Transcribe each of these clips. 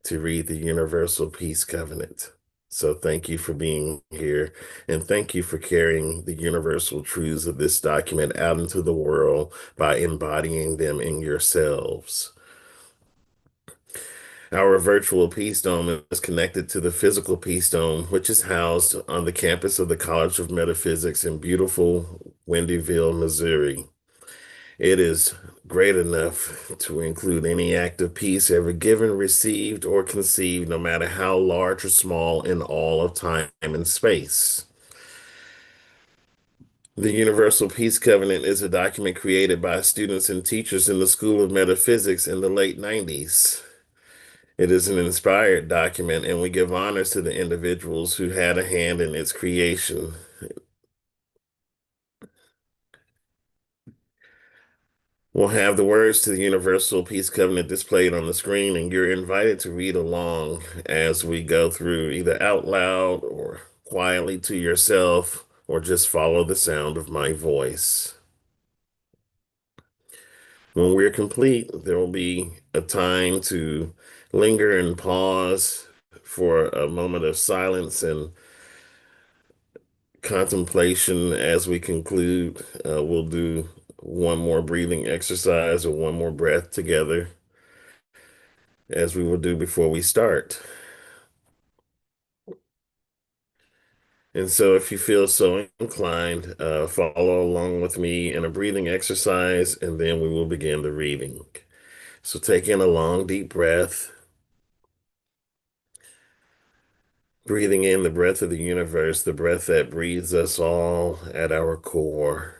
to read the Universal Peace Covenant. So thank you for being here, and thank you for carrying the universal truths of this document out into the world by embodying them in yourselves. Our virtual Peace Dome is connected to the physical Peace Dome, which is housed on the campus of the College of Metaphysics in beautiful Wendyville, Missouri. It is great enough to include any act of peace ever given, received, or conceived, no matter how large or small in all of time and space. The Universal Peace Covenant is a document created by students and teachers in the School of Metaphysics in the late 90s. It is an inspired document, and we give honors to the individuals who had a hand in its creation. We'll have the words to the Universal Peace Covenant displayed on the screen, and you're invited to read along as we go through, either out loud or quietly to yourself, or just follow the sound of my voice. When we're complete, there will be a time to linger and pause for a moment of silence and contemplation as we conclude. We'll do one more breathing exercise or one more breath together, as we will do before we start. And so, if you feel so inclined, follow along with me in a breathing exercise, and then we will begin the reading. So, take in a long, deep breath, breathing in the breath of the universe, the breath that breathes us all at our core.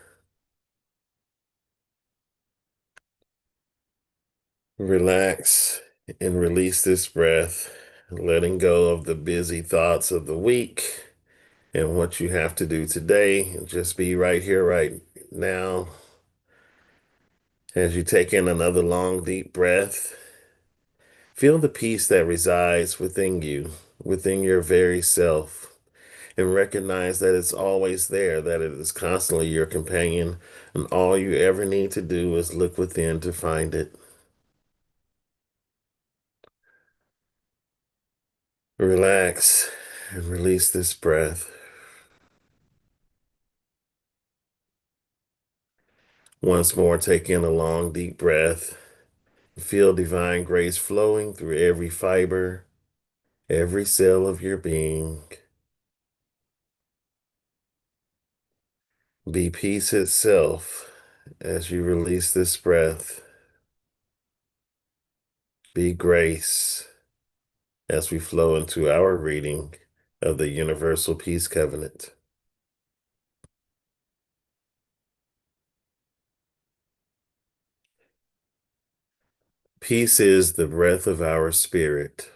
Relax and release this breath, letting go of the busy thoughts of the week and what you have to do today. Just be right here, right now. As you take in another long, deep breath, feel the peace that resides within you, within your very self, and recognize that it's always there, that it is constantly your companion, and all you ever need to do is look within to find it. Relax and release this breath. Once more, take in a long, deep breath. Feel divine grace flowing through every fiber, every cell of your being. Be peace itself as you release this breath. Be grace as we flow into our reading of the Universal Peace Covenant. Peace is the breath of our spirit.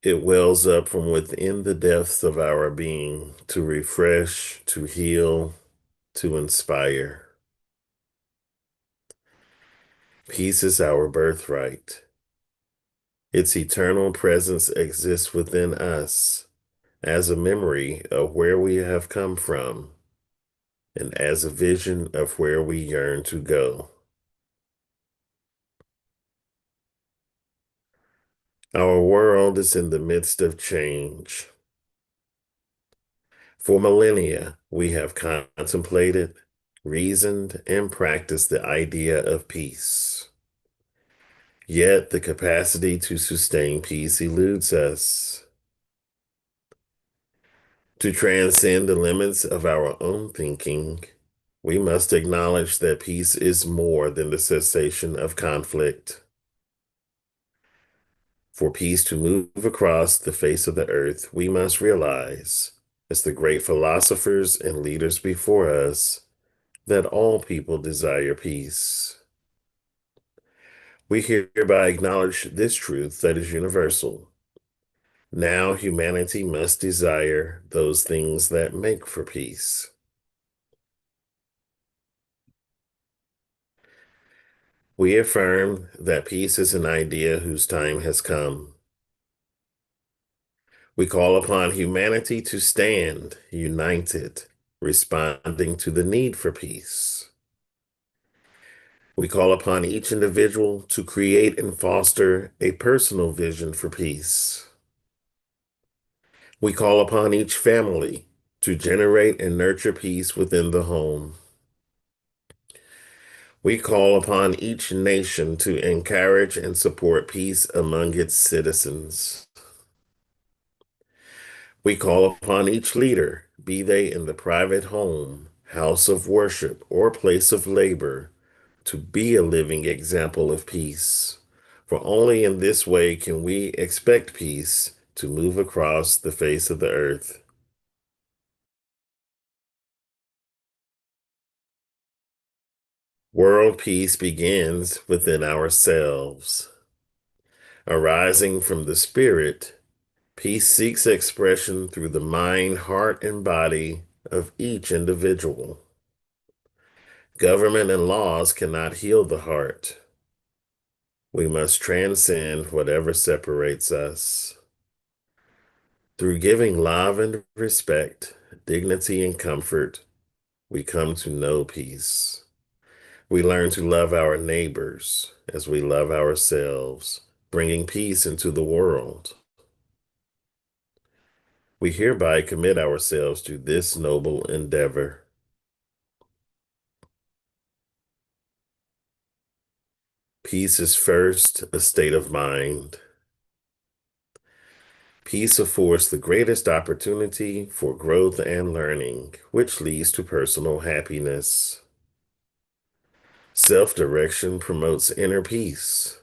It wells up from within the depths of our being to refresh, to heal, to inspire. Peace is our birthright. Its eternal presence exists within us as a memory of where we have come from and as a vision of where we yearn to go. Our world is in the midst of change. For millennia, we have contemplated, reasoned, and practiced the idea of peace. Yet the capacity to sustain peace eludes us. To transcend the limits of our own thinking, we must acknowledge that peace is more than the cessation of conflict. For peace to move across the face of the earth, we must realize, as the great philosophers and leaders before us, that all people desire peace. We hereby acknowledge this truth that is universal. Now humanity must desire those things that make for peace. We affirm that peace is an idea whose time has come. We call upon humanity to stand united, responding to the need for peace. We call upon each individual to create and foster a personal vision for peace. We call upon each family to generate and nurture peace within the home. We call upon each nation to encourage and support peace among its citizens. We call upon each leader, be they in the private home, house of worship, or place of labor, to be a living example of peace. For only in this way can we expect peace to move across the face of the earth. World peace begins within ourselves. Arising from the Spirit, peace seeks expression through the mind, heart, and body of each individual. Government and laws cannot heal the heart. We must transcend whatever separates us. Through giving love and respect, dignity and comfort, we come to know peace. We learn to love our neighbors as we love ourselves, bringing peace into the world. We hereby commit ourselves to this noble endeavor. Peace is first a state of mind. Peace affords the greatest opportunity for growth and learning, which leads to personal happiness. Self-direction promotes inner peace,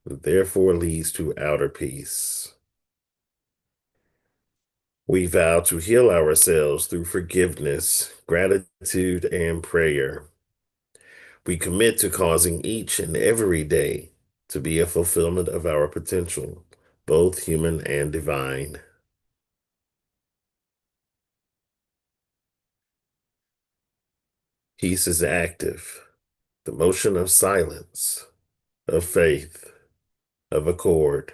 therefore leads to outer peace. We vow to heal ourselves through forgiveness, gratitude, and prayer. We commit to causing each and every day to be a fulfillment of our potential, both human and divine. Peace is active, the motion of silence, of faith, of accord,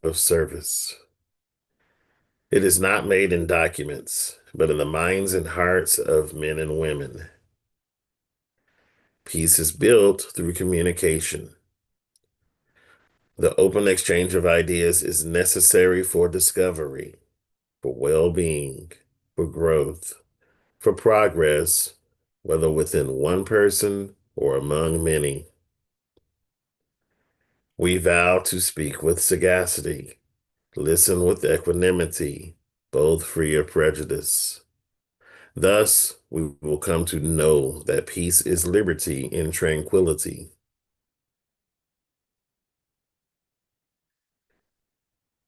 of service. It is not made in documents, but in the minds and hearts of men and women. Peace is built through communication. The open exchange of ideas is necessary for discovery, for well-being, for growth, for progress, whether within one person or among many. We vow to speak with sagacity, listen with equanimity, both free of prejudice. Thus, we will come to know that peace is liberty in tranquility.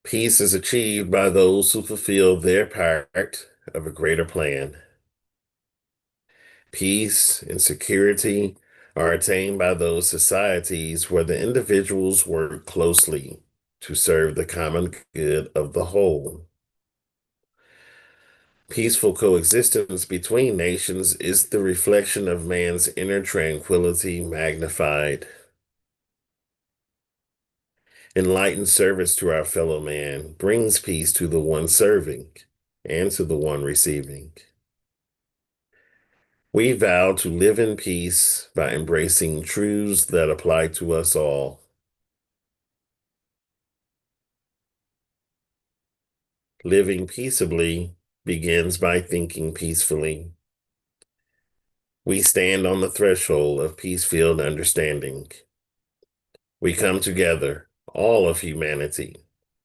Peace is achieved by those who fulfill their part of a greater plan. Peace and security are attained by those societies where the individuals work closely to serve the common good of the whole. Peaceful coexistence between nations is the reflection of man's inner tranquility magnified. Enlightened service to our fellow man brings peace to the one serving and to the one receiving. We vow to live in peace by embracing truths that apply to us all. Living peaceably begins by thinking peacefully. We stand on the threshold of peace-filled understanding. We come together, all of humanity,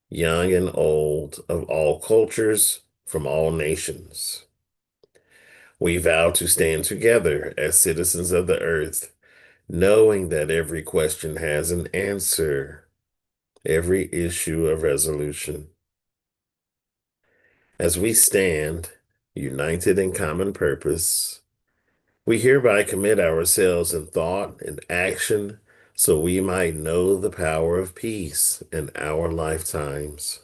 young and old, of all cultures, from all nations. We vow to stand together as citizens of the earth, knowing that every question has an answer, every issue a resolution. As we stand, united in common purpose, we hereby commit ourselves in thought and action so we might know the power of peace in our lifetimes.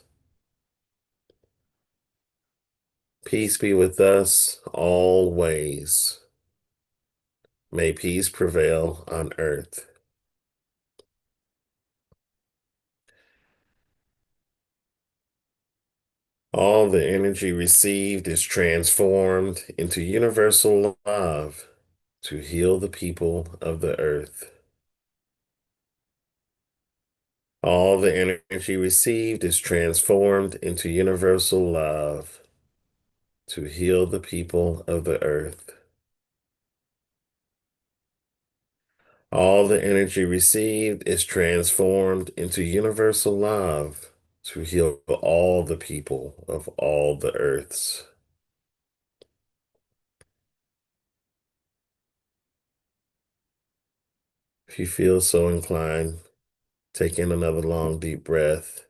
Peace be with us always. May peace prevail on earth. All the energy received is transformed into universal love to heal the people of the earth. All the energy received is transformed into universal love to heal the people of the earth. All the energy received is transformed into universal love to heal all the people of all the earths. If you feel so inclined, take in another long, deep breath,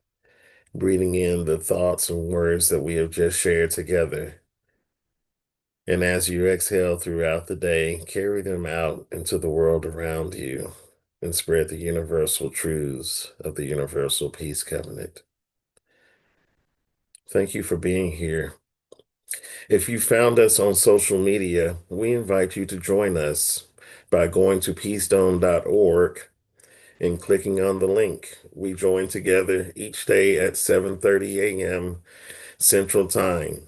breathing in the thoughts and words that we have just shared together. And as you exhale throughout the day, carry them out into the world around you and spread the universal truths of the Universal Peace Covenant. Thank you for being here. If you found us on social media, we invite you to join us by going to peacedome.org and clicking on the link. We join together each day at 7:30 a.m. Central Time